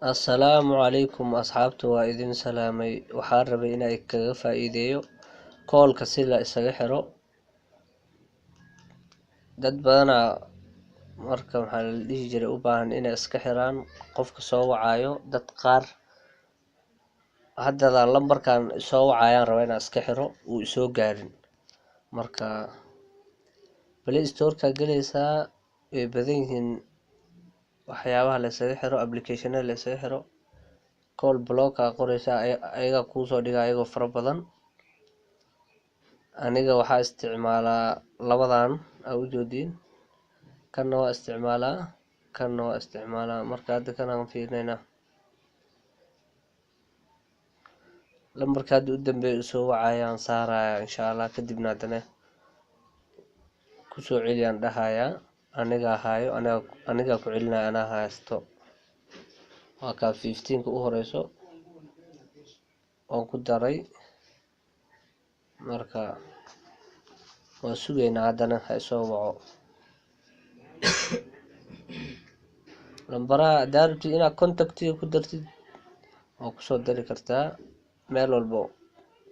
Assalaamu calaykum asxaabta, waa idin salaamay. Waxaan rabay inaan kaga faa'iideeyo koolka si la isaga xiro. Dad badanaa marka waxaa la dhihi jiray u baahan inay iska xiraan qofka soo wacayo. Dad qaar hadda lambarkan soo wacayaan raba inaan iska xiro uu isoo gaarin. Marka Play Store-ka galaysaa, way badan yihiin waxyaabaha la isaga xiro, application-ada la isaga xiro. Call block qoraysaa ayaga kuu soo dhiga ayagoo fara badan. Aniga waxaa isticmaalaa labadan u joodiin, kanna waa isticmaalaa marka hadda kan aan fiirinaynaa lambarka hadda u dambeeya soo wacayaan saaraya insha Allah, kadibna haddana kusoo celiyaan dhahayaa aniga haayo, aniga ku celinaya, anaa haysto. waa ka 15 u horeyso oo ku daray. Marka waa sugeynaa haddana ha soo waco. Lambaraha haddaad rabtid inaad contactiga ku dartid oo kusoo dari kartaa meel walbo.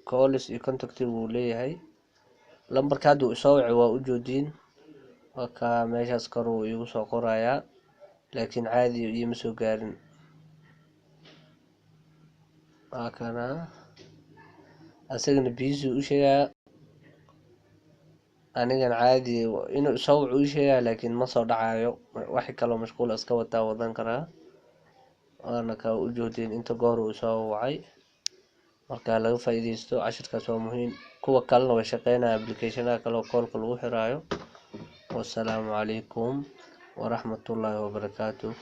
Calls iyo contactiga wuu leeyahay. Lambarka hadda uu soo wacay waa u joodiin, waa ka meeshaas kor uu igu soo qorayaa, laakiin caadi iima soo gaarin. waa kana asagana busy u sheegaya, anigana caadi inuu soo waco u sheegaya, laakiin ma soo dhacayo. wax kale mashquul iska wataa wadan karaa. waana ka u joodiin inta goor uu soo wacay. marka laga faa'iideysto, cashirkaas waa muhiim. kuwa kalena way shaqeynayaan, application-ada kale oo koolka lagu xiraayo. Wassalaamu calaykum waraxmatullaahi wabarakaatuh.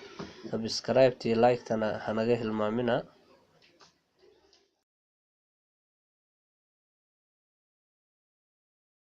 Subscribe iyo like-tana hanaga hilmaamina.